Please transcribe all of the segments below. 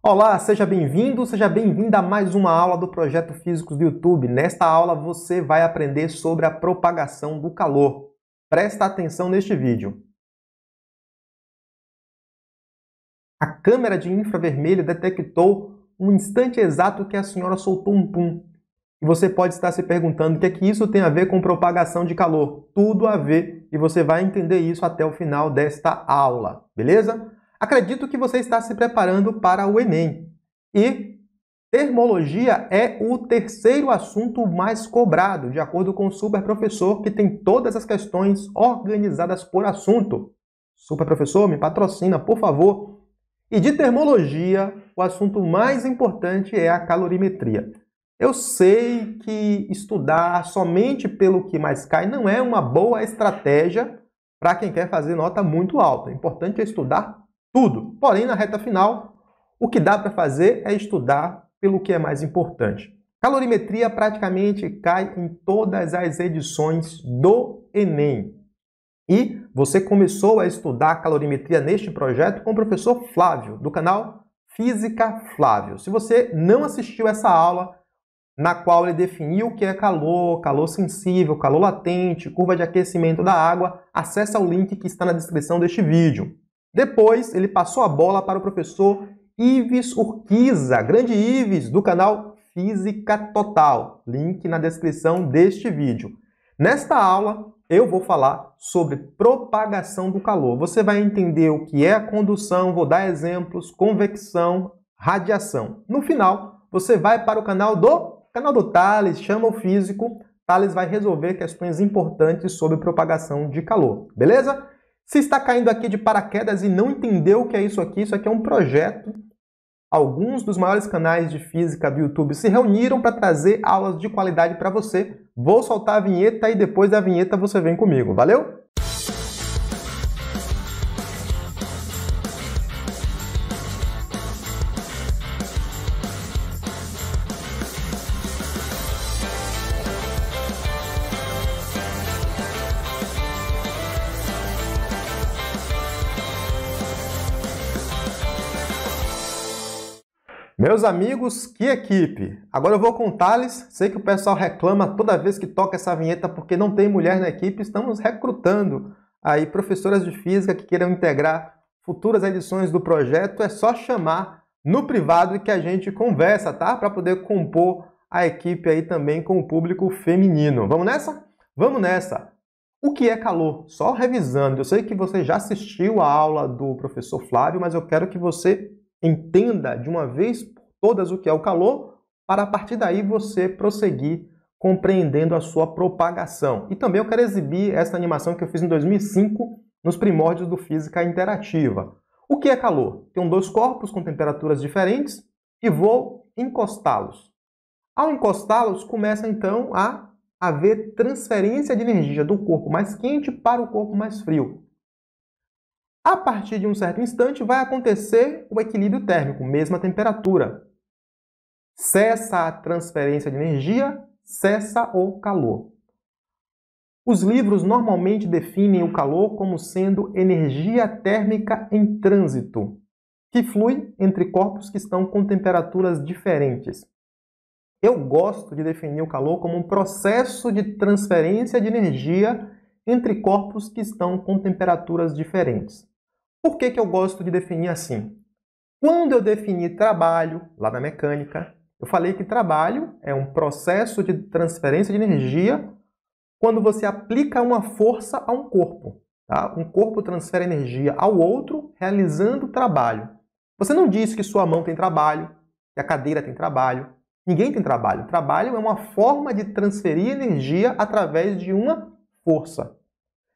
Olá, seja bem-vindo, seja bem-vinda a mais uma aula do Projeto Físicos do YouTube. Nesta aula você vai aprender sobre a propagação do calor. Presta atenção neste vídeo. A câmera de infravermelho detectou um instante exato que a senhora soltou um pum. E você pode estar se perguntando o que é que isso tem a ver com propagação de calor. Tudo a ver, e você vai entender isso até o final desta aula, beleza? Acredito que você está se preparando para o Enem. E termologia é o terceiro assunto mais cobrado, de acordo com o super professor, que tem todas as questões organizadas por assunto. Super professor, me patrocina, por favor. E de termologia, o assunto mais importante é a calorimetria. Eu sei que estudar somente pelo que mais cai não é uma boa estratégia para quem quer fazer nota muito alta. O importante é estudar tudo. Porém, na reta final, o que dá para fazer é estudar pelo que é mais importante. Calorimetria praticamente cai em todas as edições do Enem. E você começou a estudar calorimetria neste projeto com o professor Flávio, do canal Física Flávio. Se você não assistiu essa aula, na qual ele definiu o que é calor, calor sensível, calor latente, curva de aquecimento da água, acesse o link que está na descrição deste vídeo. Depois, ele passou a bola para o professor Ives Urquiza, grande Ives, do canal Física Total, link na descrição deste vídeo. Nesta aula, eu vou falar sobre propagação do calor. Você vai entender o que é a condução, vou dar exemplos, convecção, radiação. No final, você vai para o canal do Thales, chama o físico. Thales vai resolver questões importantes sobre propagação de calor, beleza? Se está caindo aqui de paraquedas e não entendeu o que é isso aqui é um projeto. Alguns dos maiores canais de física do YouTube se reuniram para trazer aulas de qualidade para você. Vou soltar a vinheta e depois da vinheta você vem comigo, valeu? Meus amigos, que equipe! Agora eu vou com o Thales. Sei que o pessoal reclama toda vez que toca essa vinheta porque não tem mulher na equipe. Estamos recrutando aí professoras de física que queiram integrar futuras edições do projeto. É só chamar no privado e que a gente conversa, tá? Para poder compor a equipe aí também com o público feminino. Vamos nessa? Vamos nessa! O que é calor? Só revisando. Eu sei que você já assistiu a aula do professor Flávio, mas eu quero que você entenda de uma vez por todas o que é o calor, para a partir daí você prosseguir compreendendo a sua propagação. E também eu quero exibir essa animação que eu fiz em 2005 nos primórdios do Física Interativa. O que é calor? Tenho dois corpos com temperaturas diferentes e vou encostá-los. Ao encostá-los, começa então a haver transferência de energia do corpo mais quente para o corpo mais frio. A partir de um certo instante, vai acontecer o equilíbrio térmico, mesma temperatura. Cessa a transferência de energia, cessa o calor. Os livros normalmente definem o calor como sendo energia térmica em trânsito, que flui entre corpos que estão com temperaturas diferentes. Eu gosto de definir o calor como um processo de transferência de energia entre corpos que estão com temperaturas diferentes. Por que eu gosto de definir assim? Quando eu defini trabalho, lá na mecânica, eu falei que trabalho é um processo de transferência de energia quando você aplica uma força a um corpo. Tá? Um corpo transfere energia ao outro realizando trabalho. Você não diz que sua mão tem trabalho, que a cadeira tem trabalho. Ninguém tem trabalho. Trabalho é uma forma de transferir energia através de uma força.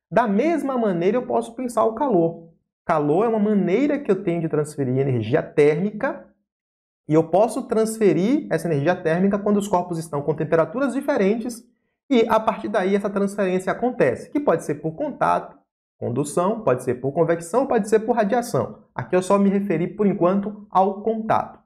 Da mesma maneira, eu posso pensar o calor. Calor é uma maneira que eu tenho de transferir energia térmica e eu posso transferir essa energia térmica quando os corpos estão com temperaturas diferentes e, a partir daí, essa transferência acontece, que pode ser por contato, condução, pode ser por convecção, pode ser por radiação. Aqui eu só me referi, por enquanto, ao contato.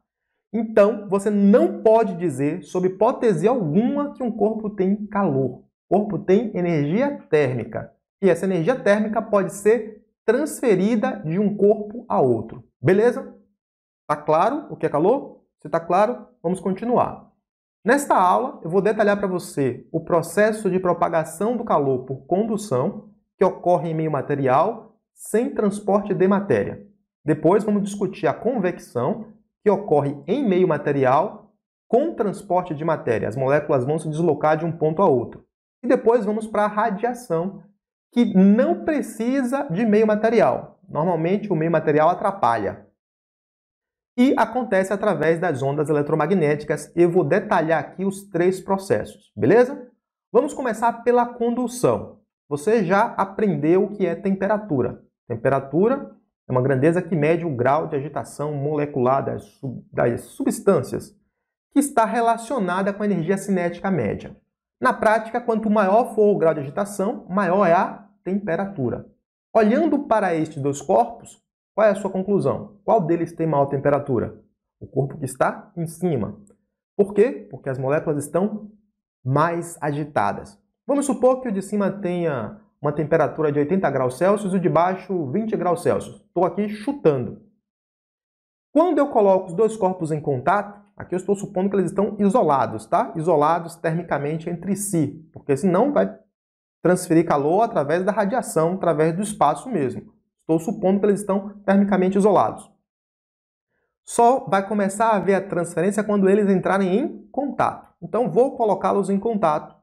Então, você não pode dizer, sob hipótese alguma, que um corpo tem calor. O corpo tem energia térmica. E essa energia térmica pode ser transferida de um corpo a outro. Beleza? Tá claro o que é calor? Se tá claro, vamos continuar. Nesta aula, eu vou detalhar para você o processo de propagação do calor por condução que ocorre em meio material sem transporte de matéria. Depois, vamos discutir a convecção que ocorre em meio material com transporte de matéria. As moléculas vão se deslocar de um ponto a outro. E depois vamos para a radiação, que não precisa de meio material. Normalmente, o meio material atrapalha. E acontece através das ondas eletromagnéticas. Eu vou detalhar aqui os 3 processos, beleza? Vamos começar pela condução. Você já aprendeu o que é temperatura. Temperatura é uma grandeza que mede o grau de agitação molecular das substâncias, que está relacionada com a energia cinética média. Na prática, quanto maior for o grau de agitação, maior é a temperatura. Olhando para estes 2 corpos, qual é a sua conclusão? Qual deles tem maior temperatura? O corpo que está em cima. Por quê? Porque as moléculas estão mais agitadas. Vamos supor que o de cima tenha uma temperatura de 80 graus Celsius e o de baixo 20 graus Celsius. Estou aqui chutando. Quando eu coloco os 2 corpos em contato, aqui eu estou supondo que eles estão isolados, tá? Isolados termicamente entre si, porque senão vai transferir calor através da radiação, através do espaço mesmo. Estou supondo que eles estão termicamente isolados. Só vai começar a haver a transferência quando eles entrarem em contato. Então, vou colocá-los em contato.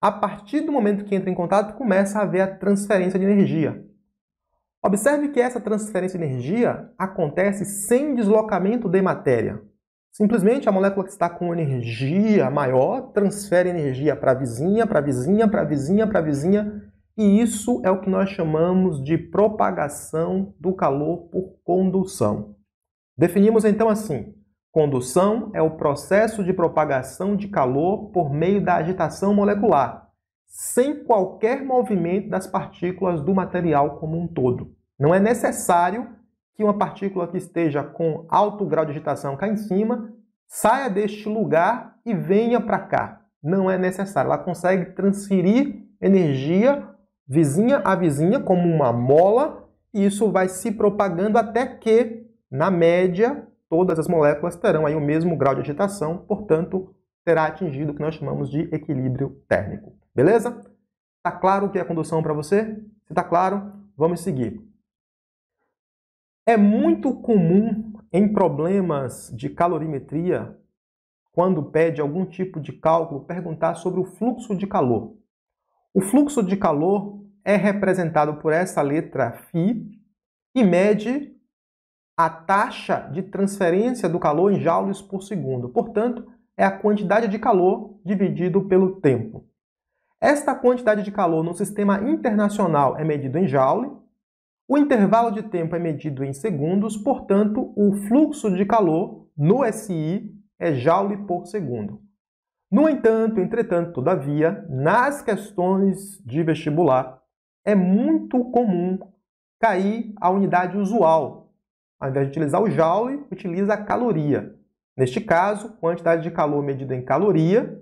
A partir do momento que entra em contato, começa a haver a transferência de energia. Observe que essa transferência de energia acontece sem deslocamento de matéria. Simplesmente a molécula que está com energia maior transfere energia para a vizinha, para a vizinha, para a vizinha, para a vizinha. E isso é o que nós chamamos de propagação do calor por condução. Definimos então assim: condução é o processo de propagação de calor por meio da agitação molecular, sem qualquer movimento das partículas do material como um todo. Não é necessário que uma partícula que esteja com alto grau de agitação cá em cima saia deste lugar e venha para cá. Não é necessário. Ela consegue transferir energia vizinha a vizinha, como uma mola, e isso vai se propagando até que, na média, todas as moléculas terão aí o mesmo grau de agitação, portanto, terá atingido o que nós chamamos de equilíbrio térmico. Beleza? Tá claro o que é condução para você? Se está claro, vamos seguir. É muito comum em problemas de calorimetria, quando pede algum tipo de cálculo, perguntar sobre o fluxo de calor. O fluxo de calor é representado por essa letra φ e mede a taxa de transferência do calor em joules por segundo. Portanto, é a quantidade de calor dividido pelo tempo. Esta quantidade de calor no sistema internacional é medido em joule, o intervalo de tempo é medido em segundos, portanto, o fluxo de calor no SI é joule por segundo. No entanto, entretanto, todavia, nas questões de vestibular, é muito comum cair a unidade usual. Ao invés de utilizar o joule, utiliza a caloria. Neste caso, quantidade de calor medida em caloria,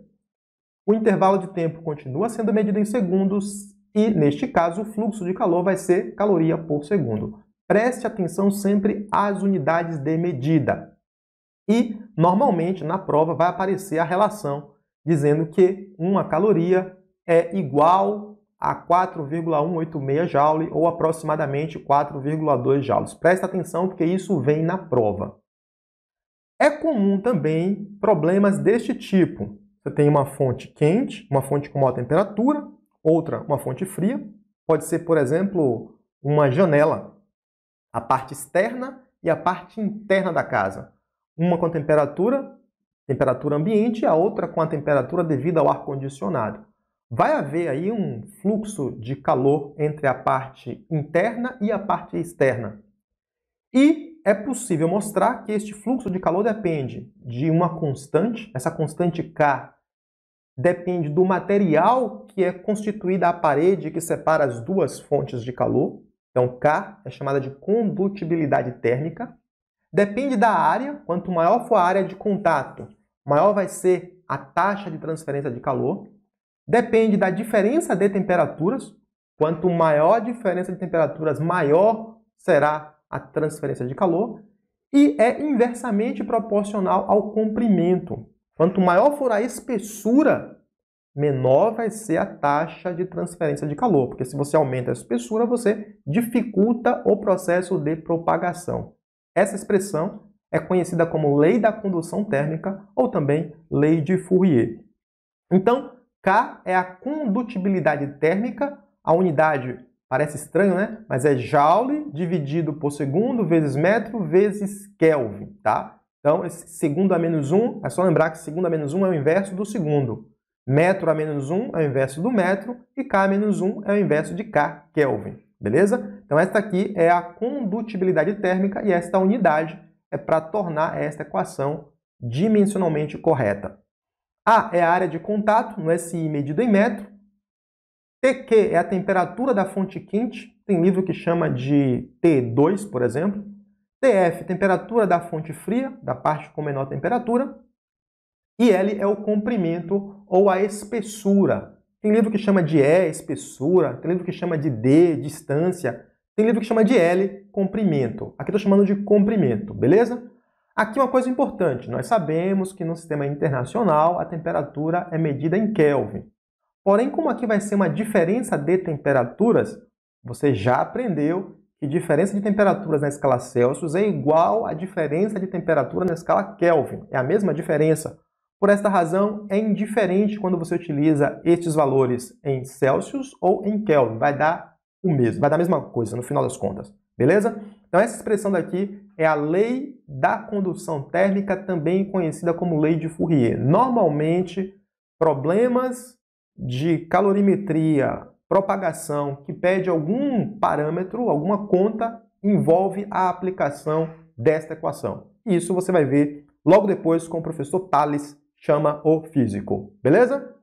o intervalo de tempo continua sendo medido em segundos e, neste caso, o fluxo de calor vai ser caloria por segundo. Preste atenção sempre às unidades de medida. E, normalmente, na prova vai aparecer a relação dizendo que uma caloria é igual a 4,186 joule ou aproximadamente 4,2 joules. Presta atenção porque isso vem na prova. É comum também problemas deste tipo. Você tem uma fonte quente, uma fonte com maior temperatura, outra uma fonte fria. Pode ser, por exemplo, uma janela. A parte externa e a parte interna da casa. Uma com temperatura ambiente e a outra com a temperatura devida ao ar-condicionado. Vai haver aí um fluxo de calor entre a parte interna e a parte externa. E é possível mostrar que este fluxo de calor depende de uma constante, essa constante K depende do material que é constituída a parede que separa as duas fontes de calor. Então, K é chamada de condutibilidade térmica. Depende da área, quanto maior for a área de contato, maior vai ser a taxa de transferência de calor. Depende da diferença de temperaturas, quanto maior a diferença de temperaturas, maior será a transferência de calor. e é inversamente proporcional ao comprimento. Quanto maior for a espessura, menor vai ser a taxa de transferência de calor, porque se você aumenta a espessura, você dificulta o processo de propagação. Essa expressão é conhecida como lei da condução térmica ou também lei de Fourier. Então, K é a condutibilidade térmica, a unidade parece estranho, né? Mas é Joule dividido por segundo vezes metro vezes Kelvin, tá? Então, esse segundo a menos 1, é só lembrar que segundo a menos 1 é o inverso do segundo. Metro a menos 1 é o inverso do metro e K a menos 1 é o inverso de K Kelvin, beleza? Então, esta aqui é a condutibilidade térmica e esta unidade é para tornar esta equação dimensionalmente correta. A é a área de contato no SI medido em metro. TQ é a temperatura da fonte quente. Tem livro que chama de T2, por exemplo. TF, temperatura da fonte fria, da parte com menor temperatura. E L é o comprimento ou a espessura. Tem livro que chama de E, espessura. Tem livro que chama de D, distância. Tem livro que chama de L, comprimento. Aqui estou chamando de comprimento, beleza? Aqui uma coisa importante. Nós sabemos que no sistema internacional a temperatura é medida em Kelvin. Porém, como aqui vai ser uma diferença de temperaturas, você já aprendeu que diferença de temperaturas na escala Celsius é igual à diferença de temperatura na escala Kelvin. É a mesma diferença. Por esta razão, é indiferente quando você utiliza estes valores em Celsius ou em Kelvin. Vai dar o mesmo, vai dar a mesma coisa no final das contas. Beleza? Então, essa expressão daqui é a lei da condução térmica, também conhecida como lei de Fourier. Normalmente, problemas de calorimetria, propagação, que pede algum parâmetro, alguma conta, envolve a aplicação desta equação. E isso você vai ver logo depois com o professor Tales, chama o físico. Beleza?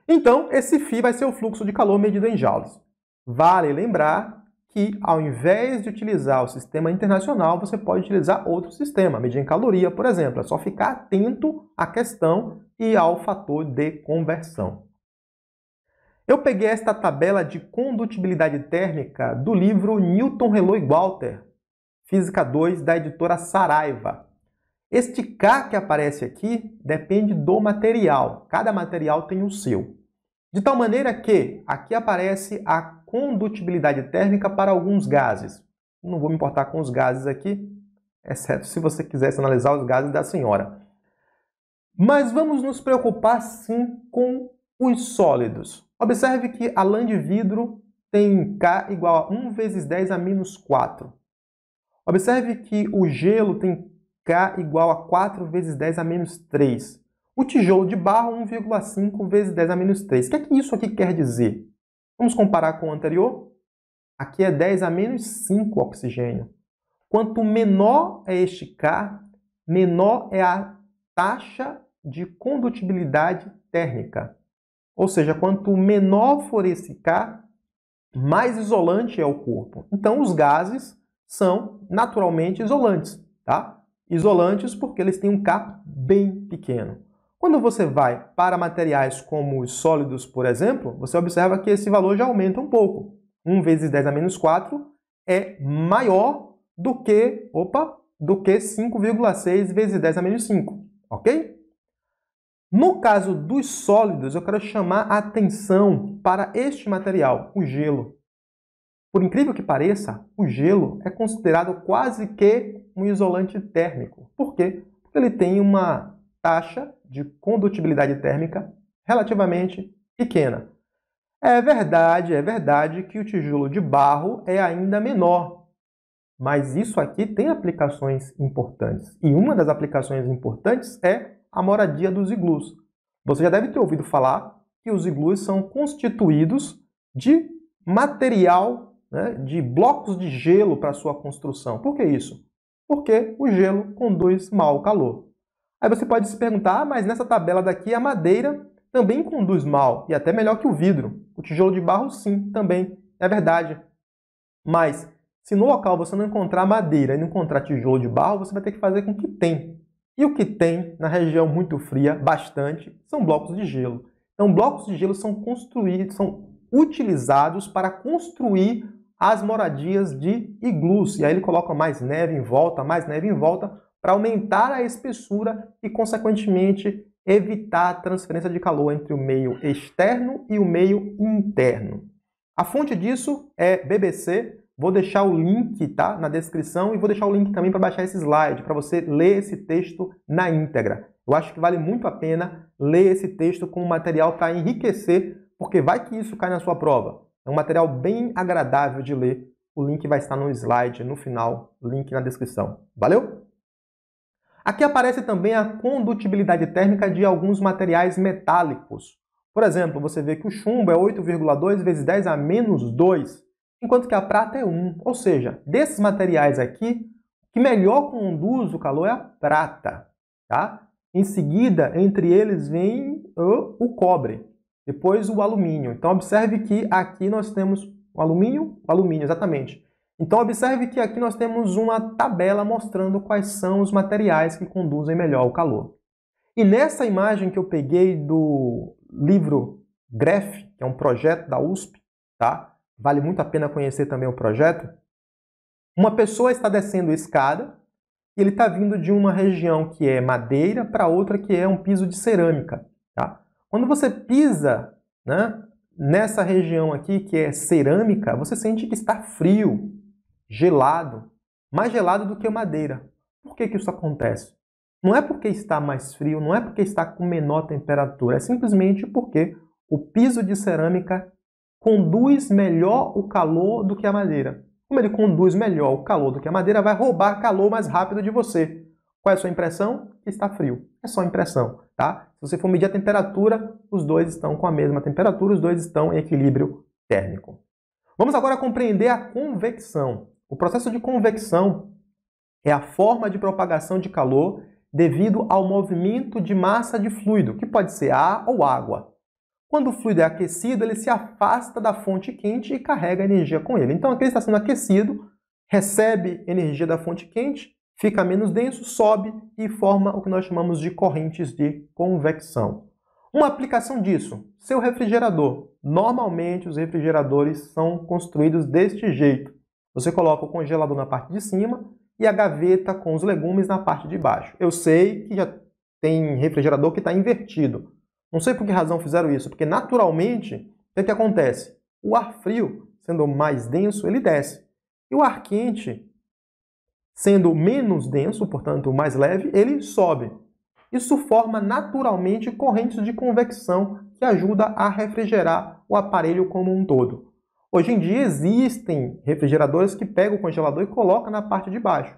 Então, esse φ vai ser o fluxo de calor medido em joules. Vale lembrar que, ao invés de utilizar o sistema internacional, você pode utilizar outro sistema, medir em caloria, por exemplo. É só ficar atento à questão e ao fator de conversão. Eu peguei esta tabela de condutibilidade térmica do livro Newton, Rayleigh e Walter, Física 2, da editora Saraiva. Este K que aparece aqui depende do material. Cada material tem o seu. De tal maneira que aqui aparece a condutibilidade térmica para alguns gases. Não vou me importar com os gases aqui, exceto se você quisesse analisar os gases da senhora. Mas vamos nos preocupar sim com os sólidos. Observe que a lã de vidro tem K igual a 1 vezes 10 a menos 4. Observe que o gelo tem K igual a 4 vezes 10 a menos 3. O tijolo de barro, 1,5 vezes 10 a menos 3. O que é que isso aqui quer dizer? Vamos comparar com o anterior? Aqui é 10 a menos 5 oxigênio. Quanto menor é este K, menor é a taxa de condutibilidade térmica. Ou seja, quanto menor for esse K, mais isolante é o corpo. Então, os gases são naturalmente isolantes, tá? Isolantes porque eles têm um K bem pequeno. Quando você vai para materiais como os sólidos, por exemplo, você observa que esse valor já aumenta um pouco. 1 vezes 10 a menos 4 é maior do que 5,6 vezes 10 a menos 5, ok? No caso dos sólidos, eu quero chamar a atenção para este material, o gelo. Por incrível que pareça, o gelo é considerado quase que um isolante térmico. Por quê? Porque ele tem uma taxa de condutibilidade térmica relativamente pequena. É verdade que o tijolo de barro é ainda menor, mas isso aqui tem aplicações importantes. E uma das aplicações importantes é a moradia dos iglus. Você já deve ter ouvido falar que os iglus são constituídos de material, né, de blocos de gelo para sua construção. Por que isso? Porque o gelo conduz mal o calor. Aí você pode se perguntar, mas nessa tabela daqui a madeira também conduz mal, e até melhor que o vidro. O tijolo de barro, sim, também. É verdade. Mas, se no local você não encontrar madeira e não encontrar tijolo de barro, você vai ter que fazer com que tem. E o que tem na região muito fria, bastante, são blocos de gelo. Então, blocos de gelo são utilizados para construir as moradias de iglus. E aí ele coloca mais neve em volta, para aumentar a espessura e, consequentemente, evitar a transferência de calor entre o meio externo e o meio interno. A fonte disso é BBC. Vou deixar o link, tá, na descrição e vou deixar o link também para baixar esse slide, para você ler esse texto na íntegra. Eu acho que vale muito a pena ler esse texto como material para enriquecer, porque vai que isso cai na sua prova. É um material bem agradável de ler. O link vai estar no slide, no final, link na descrição. Valeu? Aqui aparece também a condutibilidade térmica de alguns materiais metálicos. Por exemplo, você vê que o chumbo é 8,2 vezes 10 a menos 2, enquanto que a prata é 1. Ou seja, desses materiais aqui, o que melhor conduz o calor é a prata. Tá? Em seguida, entre eles vem o cobre, depois o alumínio. Então, observe que aqui nós temos o alumínio, exatamente. Então, observe que aqui nós temos uma tabela mostrando quais são os materiais que conduzem melhor o calor. E nessa imagem que eu peguei do livro GREF, que é um projeto da USP, tá? Vale muito a pena conhecer também o projeto. Uma pessoa está descendo a escada e ele está vindo de uma região que é madeira para outra que é um piso de cerâmica. Tá? Quando você pisa, né, nessa região aqui que é cerâmica, você sente que está frio, gelado, mais gelado do que madeira. Por que que isso acontece? Não é porque está mais frio, não é porque está com menor temperatura, é simplesmente porque o piso de cerâmica conduz melhor o calor do que a madeira. Como ele conduz melhor o calor do que a madeira, vai roubar calor mais rápido de você. Qual é a sua impressão? Que está frio. É só impressão, tá? Se você for medir a temperatura, os dois estão com a mesma temperatura, os dois estão em equilíbrio térmico. Vamos agora compreender a convecção. O processo de convecção é a forma de propagação de calor devido ao movimento de massa de fluido, que pode ser ar ou água. Quando o fluido é aquecido, ele se afasta da fonte quente e carrega energia com ele. Então, aqui ele está sendo aquecido, recebe energia da fonte quente, fica menos denso, sobe e forma o que nós chamamos de correntes de convecção. Uma aplicação disso, seu refrigerador. Normalmente, os refrigeradores são construídos deste jeito. Você coloca o congelador na parte de cima e a gaveta com os legumes na parte de baixo. Eu sei que já tem refrigerador que está invertido. Não sei por que razão fizeram isso, porque naturalmente, o que acontece? O ar frio, sendo mais denso, ele desce. E o ar quente, sendo menos denso, portanto mais leve, ele sobe. Isso forma naturalmente correntes de convecção que ajuda a refrigerar o aparelho como um todo. Hoje em dia existem refrigeradores que pegam o congelador e colocam na parte de baixo.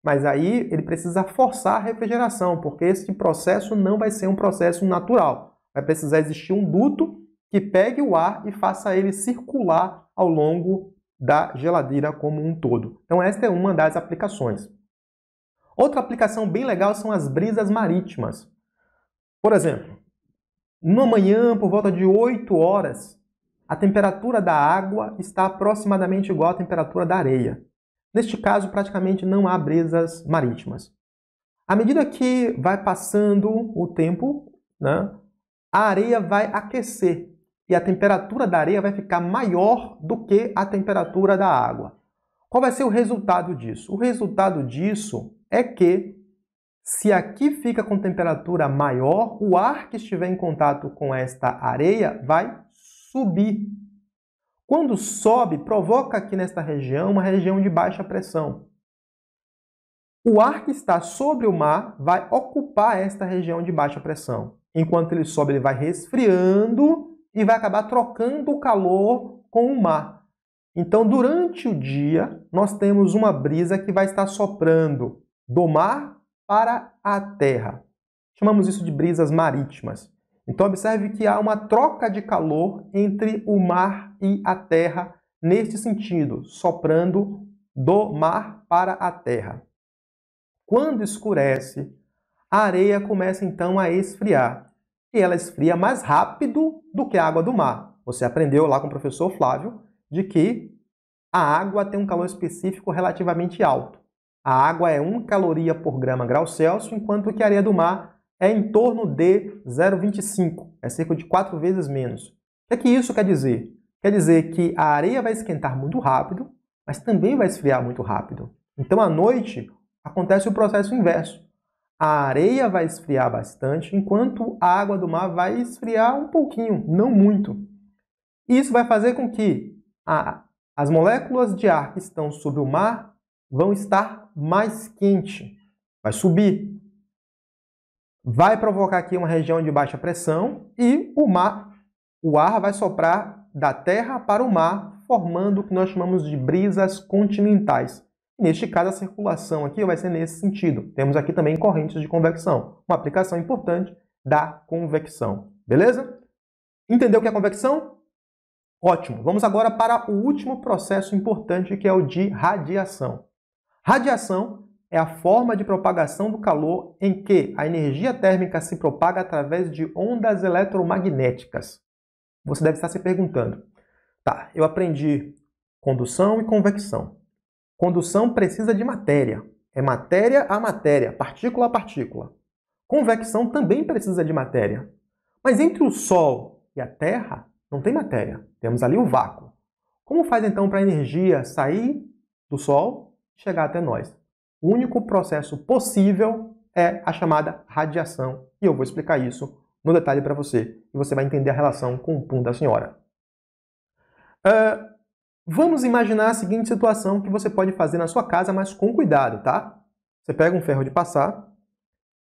Mas aí ele precisa forçar a refrigeração, porque esse processo não vai ser um processo natural. Vai precisar existir um duto que pegue o ar e faça ele circular ao longo da geladeira como um todo. Então esta é uma das aplicações. Outra aplicação bem legal são as brisas marítimas. Por exemplo, numa manhã, por volta de 8 horas, a temperatura da água está aproximadamente igual à temperatura da areia. Neste caso, praticamente não há brisas marítimas. À medida que vai passando o tempo, né, a areia vai aquecer e a temperatura da areia vai ficar maior do que a temperatura da água. Qual vai ser o resultado disso? O resultado disso é que, se aqui fica com temperatura maior, o ar que estiver em contato com esta areia vai subir. Quando sobe, provoca aqui nesta região uma região de baixa pressão. O ar que está sobre o mar vai ocupar esta região de baixa pressão. Enquanto ele sobe, ele vai resfriando e vai acabar trocando o calor com o mar. Então, durante o dia, nós temos uma brisa que vai estar soprando do mar para a terra. Chamamos isso de brisas marítimas. Então, observe que há uma troca de calor entre o mar e a terra neste sentido, soprando do mar para a terra. Quando escurece, a areia começa então a esfriar. E ela esfria mais rápido do que a água do mar. Você aprendeu lá com o professor Flávio de que a água tem um calor específico relativamente alto. A água é 1 caloria por grama grau Celsius, enquanto que a areia do mar é em torno de 0,25. É cerca de 4 vezes menos. O que isso quer dizer? Quer dizer que a areia vai esquentar muito rápido, mas também vai esfriar muito rápido. Então, à noite, acontece o processo inverso. A areia vai esfriar bastante, enquanto a água do mar vai esfriar um pouquinho, não muito. Isso vai fazer com que as moléculas de ar que estão sob o mar vão estar mais quentes, vai subir. Vai provocar aqui uma região de baixa pressão e o ar vai soprar da terra para o mar, formando o que nós chamamos de brisas continentais. Neste caso, a circulação aqui vai ser nesse sentido. Temos aqui também correntes de convecção, uma aplicação importante da convecção. Beleza? Entendeu o que é convecção? Ótimo. Vamos agora para o último processo importante, que é o de radiação. Radiação é a forma de propagação do calor em que a energia térmica se propaga através de ondas eletromagnéticas. Você deve estar se perguntando, tá, eu aprendi condução e convecção. Condução precisa de matéria. É matéria a matéria, partícula a partícula. Convecção também precisa de matéria. Mas entre o Sol e a Terra, não tem matéria. Temos ali o vácuo. Como faz então para a energia sair do Sol e chegar até nós? O único processo possível é a chamada radiação. E eu vou explicar isso no detalhe para você. E você vai entender a relação com o pum da senhora. Vamos imaginar a seguinte situação que você pode fazer na sua casa, mas com cuidado, tá? Você pega um ferro de passar,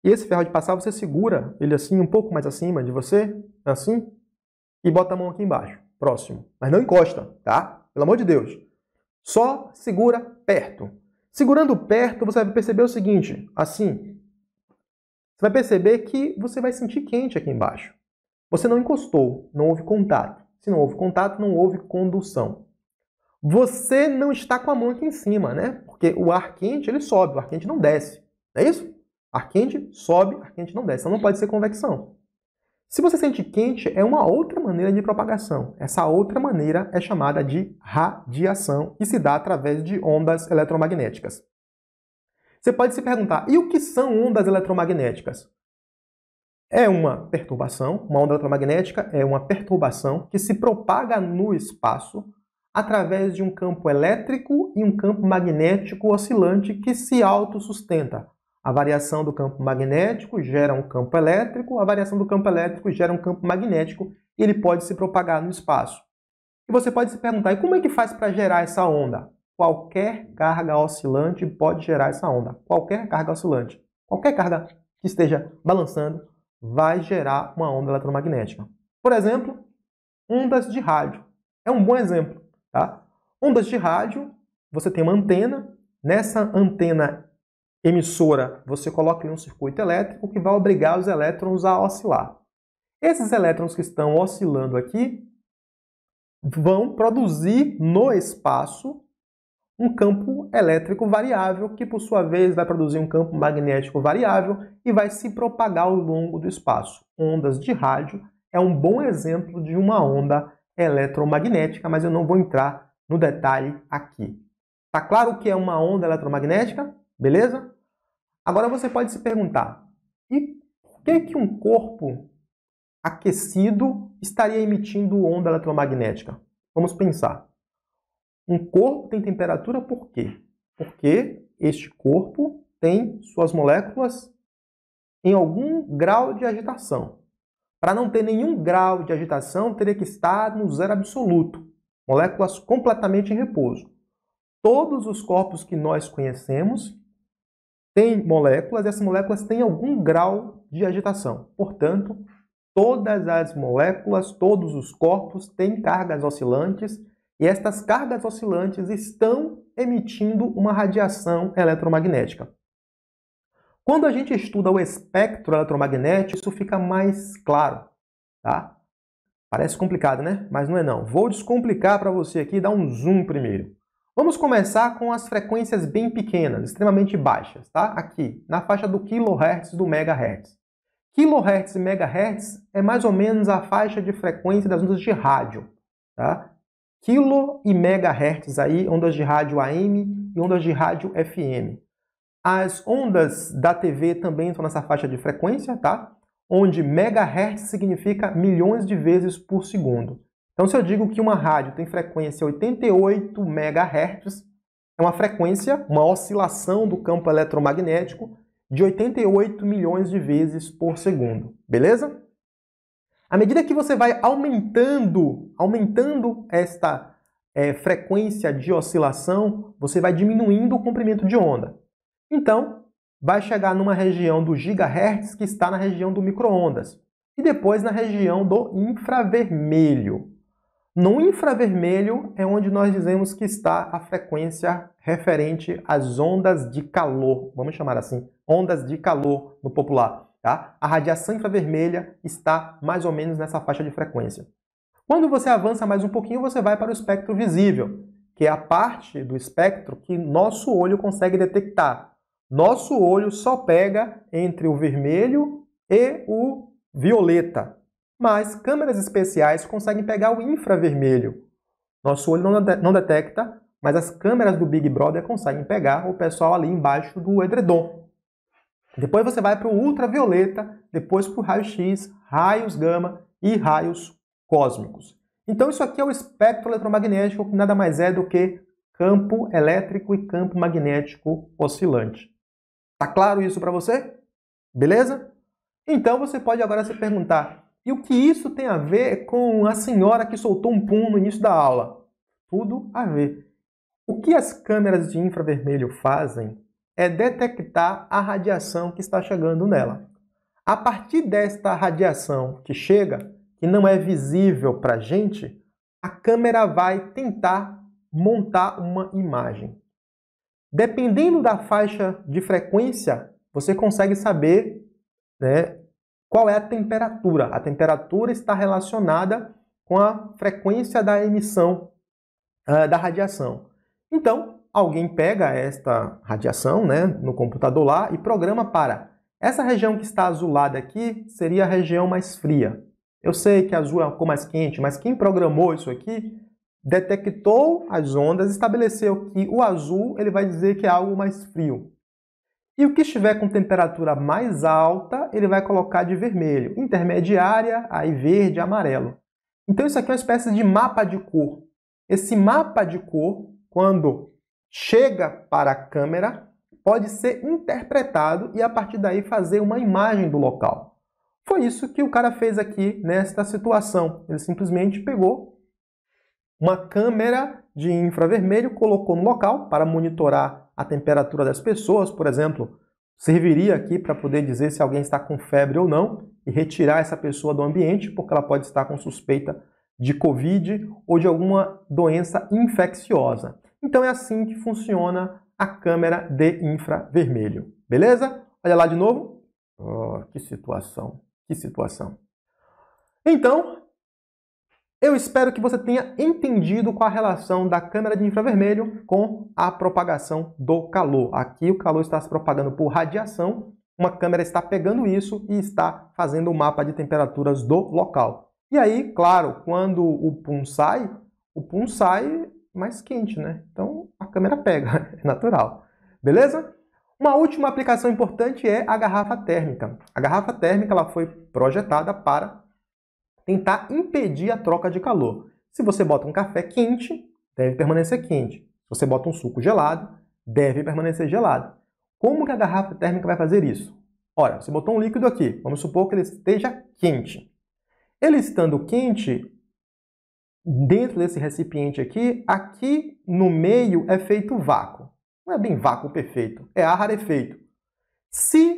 e esse ferro de passar você segura ele assim, um pouco mais acima de você, assim, e bota a mão aqui embaixo, próximo. Mas não encosta, tá? Pelo amor de Deus. Só segura perto. Segurando perto, você vai perceber o seguinte, assim, você vai perceber que você vai sentir quente aqui embaixo. Você não encostou, não houve contato. Se não houve contato, não houve condução. Você não está com a mão aqui em cima, né? Porque o ar quente, ele sobe, o ar quente não desce. Não é isso? Ar quente sobe, ar quente não desce. Então não pode ser convecção. Se você sente quente, é uma outra maneira de propagação. Essa outra maneira é chamada de radiação e se dá através de ondas eletromagnéticas. Você pode se perguntar, e o que são ondas eletromagnéticas? É uma perturbação, uma onda eletromagnética é uma perturbação que se propaga no espaço através de um campo elétrico e um campo magnético oscilante que se autossustenta. A variação do campo magnético gera um campo elétrico, a variação do campo elétrico gera um campo magnético e ele pode se propagar no espaço. E você pode se perguntar, e como é que faz para gerar essa onda? Qualquer carga oscilante pode gerar essa onda. Qualquer carga oscilante. Qualquer carga que esteja balançando vai gerar uma onda eletromagnética. Por exemplo, ondas de rádio. É um bom exemplo. Tá? Ondas de rádio, você tem uma antena. Nessa antena emissora, você coloca em um circuito elétrico que vai obrigar os elétrons a oscilar. Esses elétrons que estão oscilando aqui vão produzir no espaço um campo elétrico variável, que por sua vez vai produzir um campo magnético variável e vai se propagar ao longo do espaço. Ondas de rádio é um bom exemplo de uma onda eletromagnética, mas eu não vou entrar no detalhe aqui. Tá claro o que é uma onda eletromagnética? Beleza? Agora você pode se perguntar, e por que um corpo aquecido estaria emitindo onda eletromagnética? Vamos pensar. Um corpo tem temperatura por quê? Porque este corpo tem suas moléculas em algum grau de agitação. Para não ter nenhum grau de agitação, teria que estar no zero absoluto. Moléculas completamente em repouso. Todos os corpos que nós conhecemos têm moléculas, e essas moléculas têm algum grau de agitação. Portanto, todas as moléculas, todos os corpos têm cargas oscilantes, e estas cargas oscilantes estão emitindo uma radiação eletromagnética. Quando a gente estuda o espectro eletromagnético, isso fica mais claro, tá? Parece complicado, né? Mas não é não. Vou descomplicar para você aqui e dar um zoom primeiro. Vamos começar com as frequências bem pequenas, extremamente baixas, tá? Aqui, na faixa do kHz e do megahertz. KHz e megahertz é mais ou menos a faixa de frequência das ondas de rádio, tá? Quilo e megahertz aí, ondas de rádio AM e ondas de rádio FM. As ondas da TV também estão nessa faixa de frequência, tá? Onde megahertz significa milhões de vezes por segundo. Então, se eu digo que uma rádio tem frequência 88 MHz, é uma frequência, uma oscilação do campo eletromagnético de 88 milhões de vezes por segundo, beleza? À medida que você vai aumentando esta frequência de oscilação, você vai diminuindo o comprimento de onda. Então, vai chegar numa região do gigahertz que está na região do micro-ondas e depois na região do infravermelho. No infravermelho é onde nós dizemos que está a frequência referente às ondas de calor, vamos chamar assim, ondas de calor no popular. Tá? A radiação infravermelha está mais ou menos nessa faixa de frequência. Quando você avança mais um pouquinho, você vai para o espectro visível, que é a parte do espectro que nosso olho consegue detectar. Nosso olho só pega entre o vermelho e o violeta, mas câmeras especiais conseguem pegar o infravermelho. Nosso olho não detecta, mas as câmeras do Big Brother conseguem pegar o pessoal ali embaixo do edredom. Depois você vai para o ultravioleta, depois para o raio-x, raios gama e raios cósmicos. Então isso aqui é o espectro eletromagnético, que nada mais é do que campo elétrico e campo magnético oscilante. Tá claro isso para você? Beleza? Então você pode agora se perguntar, e o que isso tem a ver com a senhora que soltou um pum no início da aula? Tudo a ver. O que as câmeras de infravermelho fazem é detectar a radiação que está chegando nela. A partir desta radiação que chega, que não é visível para a gente, a câmera vai tentar montar uma imagem. Dependendo da faixa de frequência, você consegue saber, né, qual é a temperatura. A temperatura está relacionada com a frequência da emissão da radiação. Então, alguém pega esta radiação, né, no computador lá e programa para essa região que está azulada aqui seria a região mais fria. Eu sei que azul é a cor mais quente, mas quem programou isso aqui detectou as ondas, estabeleceu que o azul ele vai dizer que é algo mais frio. E o que estiver com temperatura mais alta, ele vai colocar de vermelho. Intermediária, aí verde, amarelo. Então isso aqui é uma espécie de mapa de cor. Esse mapa de cor, quando chega para a câmera, pode ser interpretado e a partir daí fazer uma imagem do local. Foi isso que o cara fez aqui nesta situação. Ele simplesmente pegou uma câmera de infravermelho, colocou no local para monitorar a temperatura das pessoas, por exemplo, serviria aqui para poder dizer se alguém está com febre ou não e retirar essa pessoa do ambiente, porque ela pode estar com suspeita de Covid ou de alguma doença infecciosa. Então é assim que funciona a câmera de infravermelho. Beleza? Olha lá de novo. Oh, que situação, que situação. Então, eu espero que você tenha entendido qual a relação da câmera de infravermelho com a propagação do calor. Aqui o calor está se propagando por radiação, uma câmera está pegando isso e está fazendo o mapa de temperaturas do local. E aí, claro, quando o pum sai mais quente, né? Então a câmera pega, é natural. Beleza? Uma última aplicação importante é a garrafa térmica. A garrafa térmica ela foi projetada para tentar impedir a troca de calor. Se você bota um café quente, deve permanecer quente. Se você bota um suco gelado, deve permanecer gelado. Como que a garrafa térmica vai fazer isso? Ora, você botou um líquido aqui, vamos supor que ele esteja quente. Ele estando quente, dentro desse recipiente aqui no meio é feito vácuo. Não é bem vácuo perfeito, é ar rarefeito. Se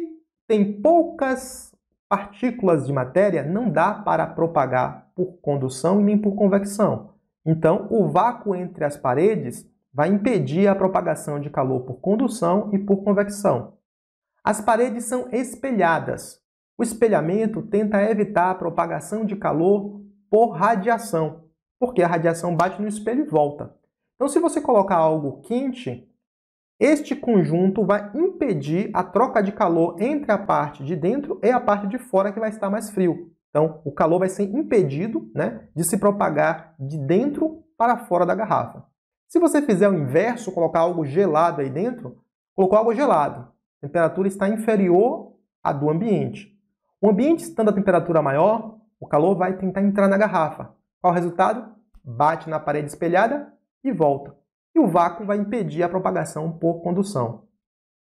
tem poucas partículas de matéria, não dá para propagar por condução e nem por convecção. Então, o vácuo entre as paredes vai impedir a propagação de calor por condução e por convecção. As paredes são espelhadas. O espelhamento tenta evitar a propagação de calor por radiação, porque a radiação bate no espelho e volta. Então, se você colocar algo quente, este conjunto vai impedir a troca de calor entre a parte de dentro e a parte de fora, que vai estar mais frio. Então, o calor vai ser impedido, né, de se propagar de dentro para fora da garrafa. Se você fizer o inverso, colocar algo gelado aí dentro, colocou algo gelado, a temperatura está inferior à do ambiente. O ambiente estando a temperatura maior, o calor vai tentar entrar na garrafa. Qual o resultado? Bate na parede espelhada e volta. E o vácuo vai impedir a propagação por condução.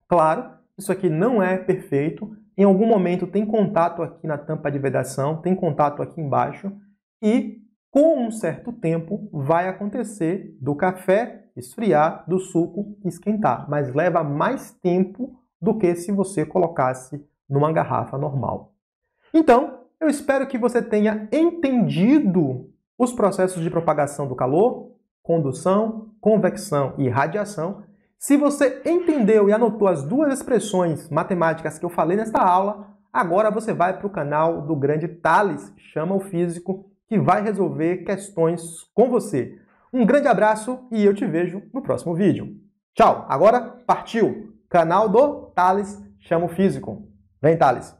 Claro, isso aqui não é perfeito. Em algum momento tem contato aqui na tampa de vedação, tem contato aqui embaixo e com um certo tempo vai acontecer do café esfriar, do suco esquentar, mas leva mais tempo do que se você colocasse numa garrafa normal. Então, eu espero que você tenha entendido os processos de propagação do calor, condução, convecção e radiação. Se você entendeu e anotou as duas expressões matemáticas que eu falei nesta aula, agora você vai para o canal do grande Thales, Chama o Físico, que vai resolver questões com você. Um grande abraço e eu te vejo no próximo vídeo. Tchau! Agora partiu! Canal do Thales, Chama o Físico. Vem, Thales!